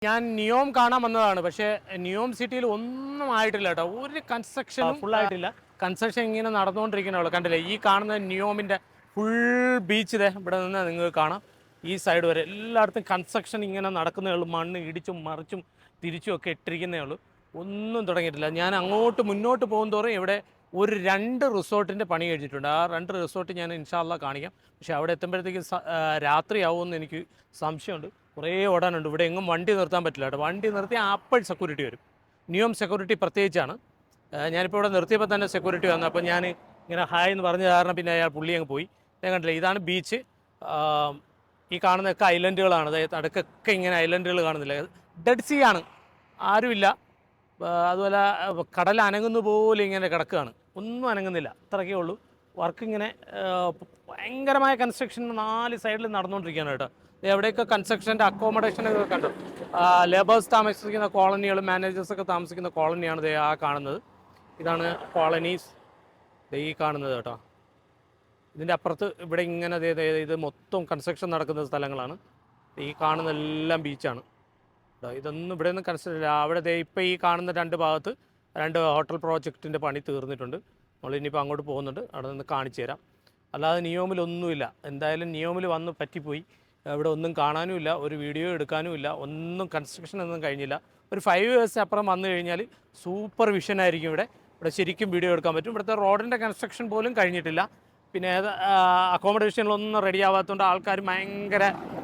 ഞാൻ നിയോം കാണാൻ വന്നതാണ്. പക്ഷേ നിയോം സിറ്റിയിൽ ഒന്നും ആയിട്ടില്ല കേട്ടോ. ഒരു കൺസ്ട്രക്ഷനും ഫുൾ ആയിട്ടില്ല. കൺസ്ട്രക്ഷൻ ഇങ്ങനെ നടന്നുകൊണ്ടിരിക്കുന്നേ കണ്ടില്ലേ? ഈ കാണുന്ന നിയോമിൻ്റെ ഫുൾ ബീച്ച് ഇവിടെ നിന്ന് നിങ്ങൾക്ക് കാണാം. ഈ സൈഡ് വരെ എല്ലായിടത്തും കൺസ്ട്രക്ഷൻ ഇങ്ങനെ നടക്കുന്നേ ഉള്ളൂ. മണ്ണ് ഇടിച്ചും മറിച്ചും തിരിച്ചും ഒക്കെ ഇട്ടിരിക്കുന്നേ ഉള്ളൂ. ഒന്നും തുടങ്ങിയിട്ടില്ല. ഞാൻ അങ്ങോട്ട് മുന്നോട്ട് പോകുന്തോറും ഇവിടെ ഒരു 2 റിസോർട്ടിൻ്റെ പണി കഴിച്ചിട്ടുണ്ട്. ആ 2 റിസോർട്ട് ഞാൻ ഇൻഷാ അള്ളാ കാണിക്കാം. പക്ഷേ അവിടെ എത്തുമ്പോഴത്തേക്ക് രാത്രിയാവുമെന്ന് എനിക്ക് സംശയമുണ്ട്. കുറേ ഓടാനുണ്ട്. ഇവിടെ എങ്ങും വണ്ടി നിർത്താൻ പറ്റില്ല കേട്ടോ. വണ്ടി നിർത്തി അപ്പോൾ സെക്യൂരിറ്റി വരും. നിയോം സെക്യൂരിറ്റി പ്രത്യേകിച്ചാണ്. ഞാനിപ്പോൾ ഇവിടെ നിർത്തിയപ്പോൾ തന്നെ സെക്യൂരിറ്റി വന്നു. അപ്പോൾ ഞാൻ ഇങ്ങനെ ഹായ് എന്ന് പറഞ്ഞ കാരണം പിന്നെ അയാൾ പുള്ളി അങ്ങ് പോയി. ഞാൻ കണ്ടില്ല, ഇതാണ് ബീച്ച്. ഈ കാണുന്നതൊക്കെ ഐലൻഡുകളാണ്. അതായത് അടുക്കൊക്കെ ഇങ്ങനെ ഐലൻഡുകൾ കാണുന്നില്ല. ഡെഡ് സീ ആണ്, ആരുമില്ല. അതുപോലെ കടൽ അനങ്ങുന്ന പോലെ ഇങ്ങനെ കിടക്കുകയാണ്. ഒന്നും അനങ്ങുന്നില്ല, അത്രയൊക്കെ ഉള്ളൂ. വർക്ക് ഇങ്ങനെ ഭയങ്കരമായ കൺസ്ട്രക്ഷൻ 4 സൈഡിൽ നടന്നുകൊണ്ടിരിക്കുകയാണ് കേട്ടോ. എവിടെയൊക്കെ കൺസ്ട്രക്ഷൻ്റെ അക്കോമഡേഷനൊക്കെ കണ്ടു. ലേബേഴ്സ് താമസിക്കുന്ന കോളനികൾ, മാനേജേഴ്സൊക്കെ താമസിക്കുന്ന കോളനിയാണ് ആ കാണുന്നത്. ഇതാണ് കോളനീസ് ഈ കാണുന്നത് കേട്ടോ. ഇതിൻ്റെ അപ്പുറത്ത് ഇവിടെ ഇങ്ങനെ ഇത് മൊത്തം കൺസ്ട്രക്ഷൻ നടക്കുന്ന സ്ഥലങ്ങളാണ്. ഈ കാണുന്നതെല്ലാം ബീച്ചാണ്. ഇതൊന്നും ഇവിടെ നിന്ന് കൺസ്ട്രക്ഷൻ അവിടെ ഇപ്പോൾ ഈ കാണുന്ന 2 ഭാഗത്ത് 2 ഹോട്ടൽ പ്രോജക്റ്റിൻ്റെ പണി തീർന്നിട്ടുണ്ട്. നമ്മളിനിയിപ്പോൾ അങ്ങോട്ട് പോകുന്നുണ്ട്. അവിടെ നിന്ന് കാണിച്ചു തരാം. അല്ലാതെ നിയോമിലൊന്നുമില്ല. എന്തായാലും നിയോമിൽ വന്ന് പറ്റിപ്പോയി. ഇവിടെ ഒന്നും കാണാനുമില്ല, ഒരു വീഡിയോ എടുക്കാനുമില്ല, ഒന്നും കൺസ്ട്രക്ഷൻ ഒന്നും കഴിഞ്ഞില്ല. ഒരു 5 years അപ്പുറം വന്നു കഴിഞ്ഞാൽ സൂപ്പർ വിഷനായിരിക്കും. ഇവിടെ ശരിക്കും വീഡിയോ എടുക്കാൻ പറ്റും. ഇവിടുത്തെ റോഡിൻ്റെ കൺസ്ട്രക്ഷൻ പോലും കഴിഞ്ഞിട്ടില്ല. പിന്നെ അക്കോമഡേഷനിലൊന്നും റെഡി ആവാത്തതുകൊണ്ട് ആൾക്കാർ ഭയങ്കര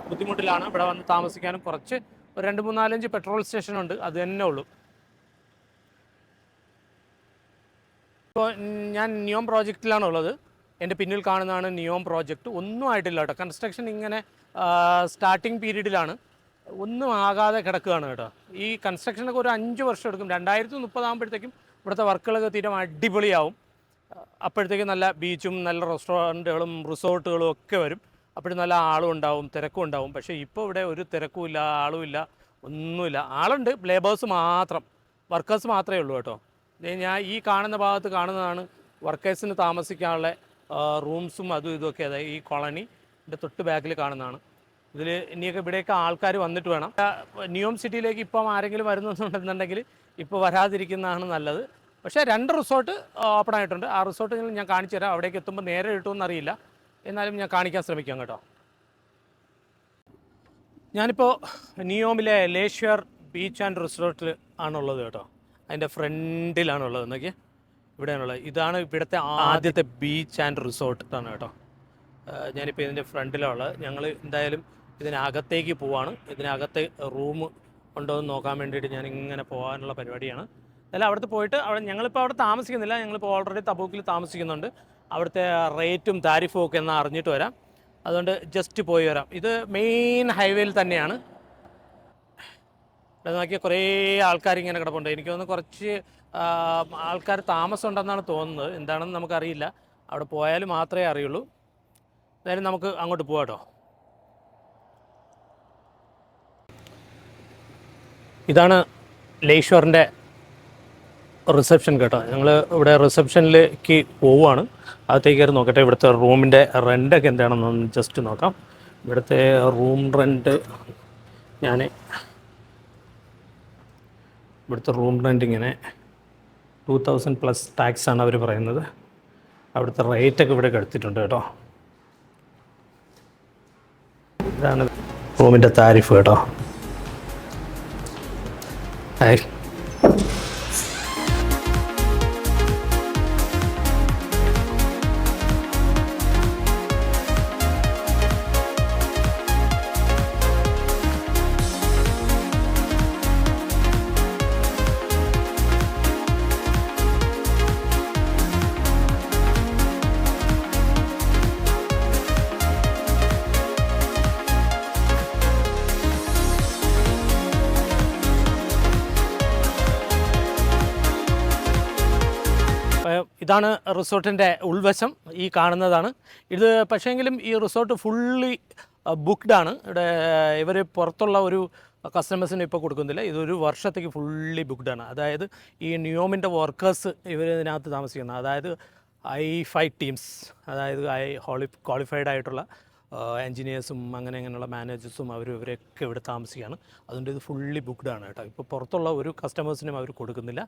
ബുദ്ധിമുട്ടിലാണ്. ഇവിടെ വന്ന് താമസിക്കാനും കുറച്ച് ഒരു 2, 3, 4, 5 പെട്രോൾ സ്റ്റേഷനുണ്ട്, അത് തന്നെ ഉള്ളൂ. ഇപ്പോൾ ഞാൻ നിയോം പ്രോജക്റ്റിലാണുള്ളത്. എൻ്റെ പിന്നിൽ കാണുന്നതാണ് നിയോം പ്രോജക്റ്റ്. ഒന്നും ആയിട്ടില്ല കേട്ടോ. കൺസ്ട്രക്ഷൻ ഇങ്ങനെ സ്റ്റാർട്ടിങ് പീരീഡിലാണ്. ഒന്നും ആകാതെ കിടക്കുകയാണ് കേട്ടോ. ഈ കൺസ്ട്രക്ഷനൊക്കെ ഒരു 5 വർഷം എടുക്കും. 2030 ആകുമ്പോഴത്തേക്കും ഇവിടുത്തെ വർക്കുകളൊക്കെ തീരെ അടിപൊളിയാവും. അപ്പോഴത്തേക്കും നല്ല ബീച്ചും നല്ല റെസ്റ്റോറൻറ്റുകളും റിസോർട്ടുകളും ഒക്കെ വരും. അപ്പോഴും നല്ല ആളും ഉണ്ടാവും, തിരക്കും ഉണ്ടാവും. പക്ഷേ ഇപ്പോൾ ഇവിടെ ഒരു തിരക്കുമില്ല, ആളുമില്ല, ഒന്നുമില്ല. ആളുണ്ട്, ലേബേഴ്സ് മാത്രം, വർക്കേഴ്സ് മാത്രമേ ഉള്ളൂ കേട്ടോ. ഞാൻ ഈ കാണുന്ന ഭാഗത്ത് കാണുന്നതാണ് വർക്കേഴ്സിന് താമസിക്കാനുള്ള റൂംസും അതും ഇതുമൊക്കെ. അതായത് ഈ കോളനിൻ്റെ തൊട്ട് ബാക്കിൽ കാണുന്നതാണ്. ഇതിൽ ഇനിയൊക്കെ ഇവിടെയൊക്കെ ആൾക്കാർ വന്നിട്ട് വേണം. നിയോം സിറ്റിയിലേക്ക് ഇപ്പം ആരെങ്കിലും വരുന്നുണ്ടെന്നുണ്ടെങ്കിൽ ഇപ്പോൾ വരാതിരിക്കുന്നതാണ് നല്ലത്. പക്ഷേ 2 റിസോർട്ട് ഓപ്പൺ ആയിട്ടുണ്ട്. ആ റിസോർട്ട് ഞാൻ കാണിച്ചു തരാം. അവിടേക്ക് എത്തുമ്പോൾ നേരെ കിട്ടുമെന്ന് അറിയില്ല, എന്നാലും ഞാൻ കാണിക്കാൻ ശ്രമിക്കാം കേട്ടോ. ഞാനിപ്പോൾ നിയോമിലെ ലേഷ്യർ ബീച്ച് ആൻഡ് റിസോർട്ടിൽ ആണുള്ളത് കേട്ടോ. അതിൻ്റെ ഫ്രണ്ടിലാണുള്ളത്. എന്നൊക്കെ ഇവിടെയാണുള്ളത്. ഇതാണ് ഇവിടുത്തെ ആദ്യത്തെ ബീച്ച് ആൻഡ് റിസോർട്ടാണ് കേട്ടോ. ഞാനിപ്പോൾ ഇതിൻ്റെ ഫ്രണ്ടിലുള്ളത്. ഞങ്ങൾ എന്തായാലും ഇതിനകത്തേക്ക് പോവാണ്. ഇതിനകത്ത് റൂം ഉണ്ടോ എന്ന് നോക്കാൻ വേണ്ടിയിട്ട് ഞാനിങ്ങനെ പോകാനുള്ള പരിപാടിയാണ്. അല്ല, അവിടുത്തെ പോയിട്ട് ഞങ്ങളിപ്പോൾ അവിടെ താമസിക്കുന്നില്ല. ഞങ്ങളിപ്പോൾ ഓൾറെഡി തബൂക്കിൽ താമസിക്കുന്നുണ്ട്. അവിടുത്തെ റേറ്റും താരിഫും ഒക്കെ എന്നാൽ അറിഞ്ഞിട്ട് വരാം. അതുകൊണ്ട് ജസ്റ്റ് പോയി വരാം. ഇത് മെയിൻ ഹൈവേയിൽ തന്നെയാണ്. ഇവിടെ നോക്കിയാൽ കുറേ ആൾക്കാരിങ്ങനെ കിടപ്പുണ്ട്. എനിക്ക് തോന്നുന്നു കുറച്ച് ആൾക്കാർ താമസം ഉണ്ടെന്നാണ് തോന്നുന്നത്. എന്താണെന്ന് നമുക്കറിയില്ല. അവിടെ പോയാൽ മാത്രമേ അറിയുള്ളൂ. എന്തായാലും നമുക്ക് അങ്ങോട്ട് പോകാം കേട്ടോ. ഇതാണ് ലേഷ്യറിൻ്റെ റിസപ്ഷൻ കേട്ടോ. ഞങ്ങൾ ഇവിടെ റിസപ്ഷനിലേക്ക് പോവുകയാണ്. അകത്തേക്ക് കയറി നോക്കട്ടെ ഇവിടുത്തെ റൂമിൻ്റെ റെൻ്റൊക്കെ എന്താണെന്നൊന്ന് ജസ്റ്റ് നോക്കാം. ഇവിടുത്തെ റൂം റെൻറ്റ് ഇവിടുത്തെ റൂം റെൻറ്റ് ഇങ്ങനെ 2000+ ടാക്സാണ് അവർ പറയുന്നത്. അവിടുത്തെ റേറ്റൊക്കെ ഇവിടെ എടുത്തിട്ടുണ്ട് കേട്ടോ. ഇതാണ് റൂമിൻ്റെ താരിഫ് കേട്ടോ. ഇതാണ് റിസോർട്ടിൻ്റെ ഉൾവശം. ഈ കാണുന്നതാണ് ഇത്. പക്ഷേങ്കിലും ഈ റിസോർട്ട് ഫുള്ളി ബുക്ക്ഡാണ്. ഇവിടെ ഇവർ പുറത്തുള്ള ഒരു കസ്റ്റമേഴ്സിന് ഇപ്പോൾ കൊടുക്കുന്നില്ല. ഇതൊരു വർഷത്തേക്ക് ഫുള്ളി ബുക്ക്ഡാണ്. അതായത് ഈ നിയോമിൻ്റെ വർക്കേഴ്സ് ഇവർ ഇതിനകത്ത് താമസിക്കുന്നത്. അതായത് I5 ടീംസ്, അതായത് ക്വാളിഫൈഡ് ആയിട്ടുള്ള എൻജിനീയേഴ്സും അങ്ങനെയുള്ള മാനേജേഴ്സും ഇവരൊക്കെ ഇവിടെ താമസിക്കുകയാണ്. അതുകൊണ്ട് ഇത് ഫുള്ളി ബുക്ക്ഡ് ആണ് കേട്ടോ. ഇപ്പോൾ പുറത്തുള്ള ഒരു കസ്റ്റമേഴ്സിനും അവർ കൊടുക്കുന്നില്ല.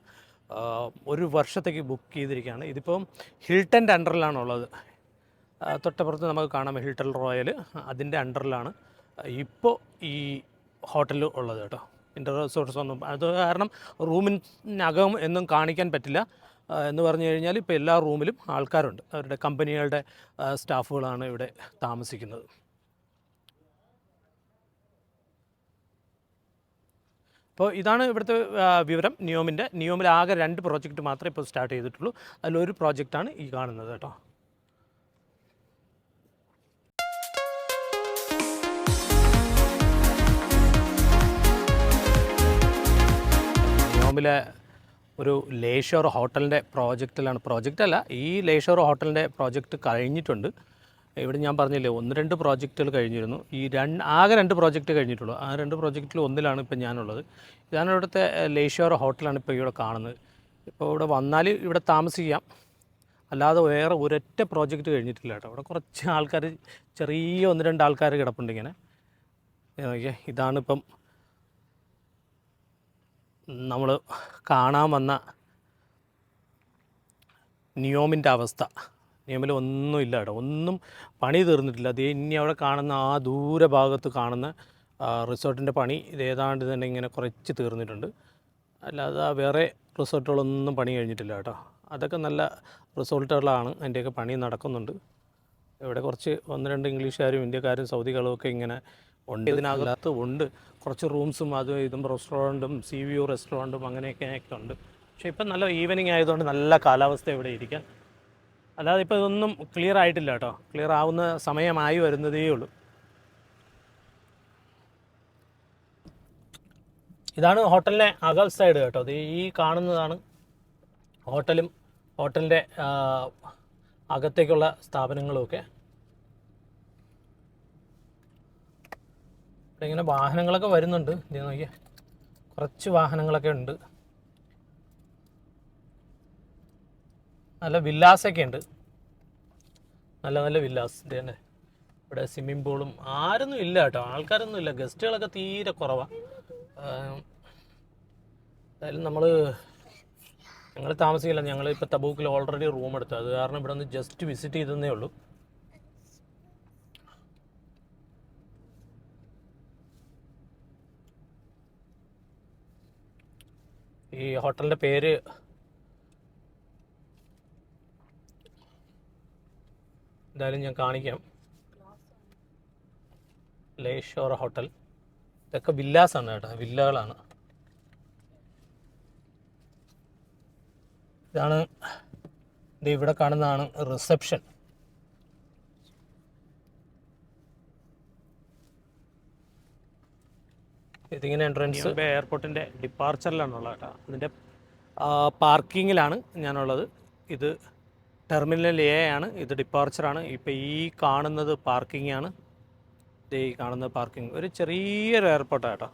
ഒരു വർഷത്തേക്ക് ബുക്ക് ചെയ്തിരിക്കുകയാണ്. ഇതിപ്പം ഹിൽട്ടൻ്റെ അണ്ടറിലാണുള്ളത്. തൊട്ടപ്പുറത്ത് നമുക്ക് കാണാം ഹിൽട്ടൺ റോയൽ, അതിൻ്റെ അണ്ടറിലാണ് ഇപ്പോൾ ഈ ഹോട്ടൽ ഉള്ളത് കേട്ടോ. ഇൻ്റർ റിസോർട്ട്സ് ഒന്നും അത് കാരണം റൂമിനകം എന്നും കാണിക്കാൻ പറ്റില്ല. എന്ന് പറഞ്ഞു കഴിഞ്ഞാൽ ഇപ്പോൾ എല്ലാ റൂമിലും ആൾക്കാരുണ്ട്, അവരുടെ കമ്പനികളുടെ സ്റ്റാഫുകളാണ് ഇവിടെ താമസിക്കുന്നത്. അപ്പോൾ ഇതാണ് ഇവിടുത്തെ വിവരം നിയോമിൽ ആകെ 2 പ്രോജക്റ്റ് മാത്രമേ ഇപ്പോൾ സ്റ്റാർട്ട് ചെയ്തിട്ടുള്ളൂ. അതിലൊരു പ്രോജക്റ്റാണ് ഈ കാണുന്നത് കേട്ടോ. നിയോമിലെ ഒരു ലേഷോർ ഹോട്ടലിൻ്റെ പ്രോജക്റ്റല്ല, ഈ ലേഷോർ ഹോട്ടലിൻ്റെ പ്രോജക്റ്റ് കഴിഞ്ഞിട്ടുണ്ട്. ഇവിടെ ഞാൻ പറഞ്ഞില്ലേ 1-2 പ്രോജക്റ്റുകൾ കഴിഞ്ഞിരുന്നു. ആകെ 2 പ്രോജക്റ്റ് കഴിഞ്ഞിട്ടുള്ളൂ. ആ 2 പ്രോജക്റ്റിൽ ഒന്നിലാണ് ഇപ്പോൾ ഞാനുള്ളത്. ഇതാണ് ഇവിടുത്തെ ലേഷോർ ഹോട്ടലാണ് ഇപ്പോൾ ഇവിടെ കാണുന്നത്. ഇപ്പോൾ ഇവിടെ വന്നാൽ ഇവിടെ താമസിക്കാം, അല്ലാതെ വേറെ ഒരൊറ്റ പ്രോജക്റ്റ് കഴിഞ്ഞിട്ടില്ല കേട്ടോ. ഇവിടെ കുറച്ച് ആൾക്കാർ, ചെറിയ 1-2 ആൾക്കാർ കിടപ്പുണ്ട് ഇങ്ങനെ. ഇതാണിപ്പം നമ്മൾ കാണാൻ വന്ന നിയോമിൻ്റെ അവസ്ഥ. നിയോമിൽ ഒന്നുമില്ല കേട്ടോ, ഒന്നും പണി തീർന്നിട്ടില്ല. അത് ഇനി അവിടെ കാണുന്ന ആ ദൂരഭാഗത്ത് കാണുന്ന റിസോർട്ടിൻ്റെ പണി ഏതാണ്ട് തന്നെ ഇങ്ങനെ കുറച്ച് തീർന്നിട്ടുണ്ട്. അല്ലാതെ വേറെ റിസോർട്ടുകളൊന്നും പണി കഴിഞ്ഞിട്ടില്ല കേട്ടോ. അതൊക്കെ നല്ല റിസോർട്ടുകളാണ്, അതിൻ്റെയൊക്കെ പണി നടക്കുന്നുണ്ട്. ഇവിടെ കുറച്ച് 1-2 ഇംഗ്ലീഷുകാരും ഇന്ത്യക്കാരും സൗദികളും ഒക്കെ ഇങ്ങനെ ഉണ്ട്. ഇതിനകത്ത് ഉണ്ട് കുറച്ച് റൂംസും അതും ഇതും റെസ്റ്റോറൻറ്റും സീ വ്യൂ റെസ്റ്റോറൻറ്റും അങ്ങനെയൊക്കെ ഉണ്ട്. പക്ഷേ ഇപ്പം നല്ല ഈവനിങ് ആയതുകൊണ്ട് നല്ല കാലാവസ്ഥ ഇവിടെ ഇരിക്കാൻ. അല്ലാതെ ഇപ്പോൾ ഇതൊന്നും ക്ലിയർ ആയിട്ടില്ല കേട്ടോ, ക്ലിയർ ആവുന്ന സമയമായി വരുന്നതേ ഉള്ളൂ. ഇതാണ് ഹോട്ടലിൻ്റെ അകൽ സൈഡ് കേട്ടോ. അത് ഈ കാണുന്നതാണ് ഹോട്ടലും ഹോട്ടലിൻ്റെ അകത്തേക്കുള്ള സ്ഥാപനങ്ങളുമൊക്കെ. ഇവിടെ ഇങ്ങനെ വാഹനങ്ങളൊക്കെ വരുന്നുണ്ട്. ഇത് നോക്കിയാൽ കുറച്ച് വാഹനങ്ങളൊക്കെ ഉണ്ട്. നല്ല വില്ലാസൊക്കെ ഉണ്ട്, നല്ല വില്ലാസ്. ഇത് തന്നെ ഇവിടെ സ്വിമ്മിംഗ് പൂളും ആരൊന്നും ഇല്ല കേട്ടോ, ആൾക്കാരൊന്നും ഇല്ല, ഗസ്റ്റുകളൊക്കെ തീരെ കുറവാണ്. എന്തായാലും ഞങ്ങൾ താമസിക്കില്ല. ഞങ്ങൾ ഇപ്പോൾ തബൂക്കിൽ ഓൾറെഡി റൂം എടുത്തു, അത് കാരണം ഇവിടെ ഒന്ന് ജസ്റ്റ് വിസിറ്റ് ചെയ്തതേ ഉള്ളൂ. ഈ ഹോട്ടലിൻ്റെ പേര് എന്തായാലും ഞാൻ കാണിക്കാം. ലേഷോർ ഹോട്ടൽ. ഇതൊക്കെ വില്ലാസാണ് കേട്ടോ, വില്ലകളാണ്. ഇതാണ് ഇവിടെ കാണുന്നതാണ് റിസപ്ഷൻ. ഇതിങ്ങനെ എൻട്രൻസ് എയർപോർട്ടിൻ്റെ ഡിപ്പാർച്ചറിലാണുള്ളത് കേട്ടോ. അതിൻ്റെ പാർക്കിങ്ങിലാണ് ഞാനുള്ളത്. ഇത് ടെർമിനൽ എ ആണ്, ഇത് ഡിപ്പാർച്ചറാണ്. ഇപ്പോൾ ഈ കാണുന്നത് പാർക്കിംഗ് ആണ്. ഈ കാണുന്നത് പാർക്കിംഗ്. ഒരു ചെറിയൊരു എയർപോർട്ടാണ് കേട്ടോ,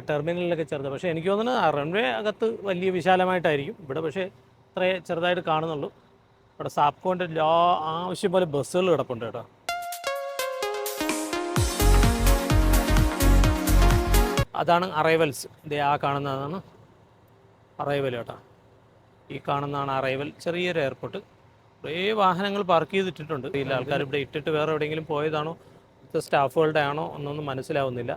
ടെർമിനലിലൊക്കെ ചെറുത്. പക്ഷേ എനിക്ക് തോന്നുന്നത് റൺവേ അകത്ത് വലിയ വിശാലമായിട്ടായിരിക്കും. ഇവിടെ പക്ഷേ ഇത്രേ ചെറുതായിട്ട് കാണുന്നുള്ളൂ. ഇവിടെ സാപ്കോൻ്റെ ആവശ്യം പോലെ ബസ്സുകൾ കിടപ്പുണ്ട് കേട്ടോ. അതാണ് അറൈവൽസ്. ഇത് ആ കാണുന്നതാണ് അറൈവൽ കേട്ടോ. ഈ കാണുന്നതാണ് അറൈവൽ. ചെറിയൊരു എയർപോർട്ട്. കുറേ വാഹനങ്ങൾ പാർക്ക് ചെയ്തിട്ടിട്ടുണ്ട്. ഈ ആൾക്കാർ ഇവിടെ ഇട്ടിട്ട് വേറെ എവിടെയെങ്കിലും പോയതാണോ ഇവിടുത്തെ സ്റ്റാഫുകളുടെ ആണോ എന്നൊന്നും മനസ്സിലാവുന്നില്ല.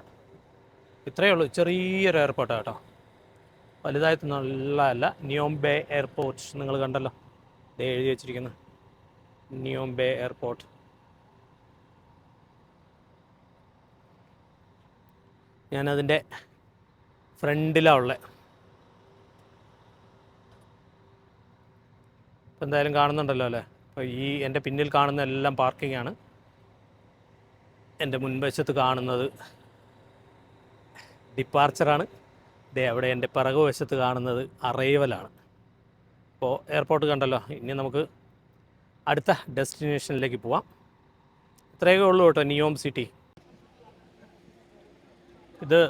ഇത്രയേ ഉള്ളൂ, ചെറിയൊരു എയർപോർട്ടാണ് കേട്ടോ, വലുതായിട്ട് നല്ലതല്ല. നിയോം ബേ എയർപോർട്ട് നിങ്ങൾ കണ്ടല്ലോ, ഇത് എഴുതി വെച്ചിരിക്കുന്നത് നിയോം ബേ എയർപോർട്ട്. ഞാനതിൻ്റെ ഫ്രണ്ടിലാണ് ഉള്ളത്. ഇപ്പം എന്തായാലും കാണുന്നുണ്ടല്ലോ അല്ലേ. അപ്പോൾ ഈ എൻ്റെ പിന്നിൽ കാണുന്ന എല്ലാം പാർക്കിംഗ് ആണ്. എൻ്റെ മുൻവശത്ത് കാണുന്നത് ഡിപ്പാർച്ചറാണ്. ഇതേ അവിടെ എൻ്റെ പിറകുവശത്ത് കാണുന്നത് അറൈവലാണ്. അപ്പോൾ എയർപോർട്ട് കണ്ടല്ലോ. ഇനി നമുക്ക് അടുത്ത ഡെസ്റ്റിനേഷനിലേക്ക് പോവാം. ഇത്രയൊക്കെ ഉള്ളൂ കേട്ടോ നിയോം സിറ്റി. ഇത്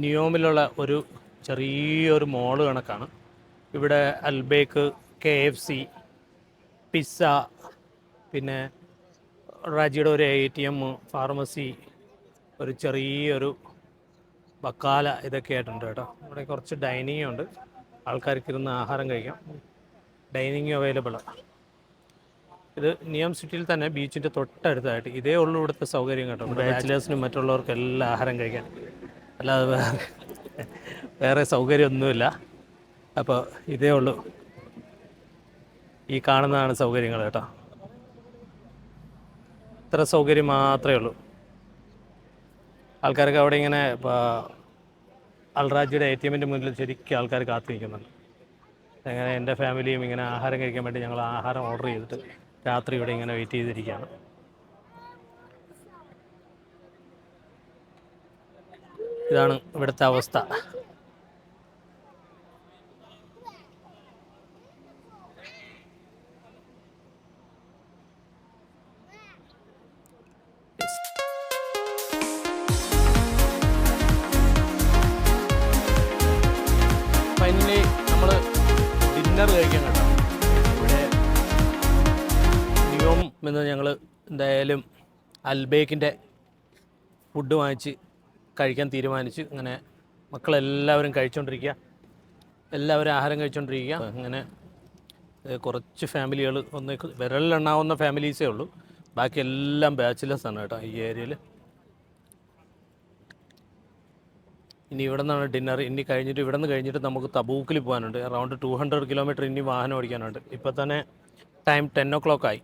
നിയോമിലുള്ള ഒരു ചെറിയൊരു മോള് കണക്കാണ്. ഇവിടെ അൽബേക്ക്, KFC, പിസ്സ, പിന്നെ റാജിയുടെ ഒരു ATM, ഫാർമസി, ഒരു ചെറിയൊരു ബക്കാല ഇതൊക്കെ ആയിട്ടുണ്ട് കേട്ടോ. ഇവിടെ കുറച്ച് ഡൈനിങ് ഉണ്ട്, ആൾക്കാർക്ക് ഇരുന്ന് ആഹാരം കഴിക്കാം. ഡൈനിങ് അവൈലബിളാണ്. ഇത് നിയോം സിറ്റിയിൽ തന്നെ ബീച്ചിൻ്റെ തൊട്ടടുത്തായിട്ട് ഇതേ ഉള്ളൂ ഇവിടുത്തെ സൗകര്യം കേട്ടോ. ബാച്ചിലേഴ്സിനും മറ്റുള്ളവർക്കും എല്ലാം ആഹാരം കഴിക്കാൻ, അല്ലാതെ വേറെ സൗകര്യമൊന്നുമില്ല. അപ്പോൾ ഇതേ ഉള്ളൂ, ഈ കാണുന്നതാണ് സൗകര്യങ്ങൾ കേട്ടോ. ഇത്ര സൗകര്യം മാത്രമേ ഉള്ളൂ. ആൾക്കാർക്ക് അവിടെ ഇങ്ങനെ അൽറാജിയുടെ ATMൻ്റെ മുന്നിൽ ശരിക്കും ആൾക്കാർ കാത്തു നിൽക്കുന്നുണ്ട്. അങ്ങനെ എൻ്റെ ഫാമിലിയും ഇങ്ങനെ ആഹാരം കഴിക്കാൻ വേണ്ടി ഞങ്ങൾ ആഹാരം ഓർഡർ ചെയ്തിട്ട് രാത്രി ഇവിടെ ഇങ്ങനെ വെയിറ്റ് ചെയ്തിരിക്കുകയാണ്. ഇതാണ് ഇവിടുത്തെ അവസ്ഥ. ഫൈനലി നമ്മൾ ഡിന്നർ കഴിക്കാൻ കേട്ടോ. ഇവിടെ നിയോം എന്ന് ഞങ്ങൾ എന്തായാലും അൽബേക്കിൻ്റെ ഫുഡ് വാങ്ങിച്ച് കഴിക്കാൻ തീരുമാനിച്ചു. അങ്ങനെ മക്കളെല്ലാവരും കഴിച്ചുകൊണ്ടിരിക്കുക, എല്ലാവരും ആഹാരം കഴിച്ചുകൊണ്ടിരിക്കുക. അങ്ങനെ കുറച്ച് ഫാമിലികൾ, ഒന്ന് വിരലിലെണ്ണാവുന്ന ഫാമിലീസേ ഉള്ളൂ, ബാക്കി എല്ലാം ബാച്ചിലേഴ്സാണ് കേട്ടോ ഈ ഏരിയയിൽ. ഇനി ഇവിടെ നിന്നാണ് ഡിന്നർ. ഇനി കഴിഞ്ഞിട്ട് ഇവിടെ നിന്ന് കഴിഞ്ഞിട്ട് നമുക്ക് തബൂക്കിൽ പോകാനുണ്ട്. അറൗണ്ട് 200 കിലോമീറ്റർ ഇനി വാഹനം ഓടിക്കാനുണ്ട്. ഇപ്പോൾ തന്നെ ടൈം 10 o'clock ആയി.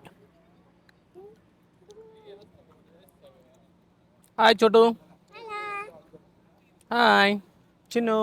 ഹായ് ചോട്ടു. ഹായ് ചിന്നു.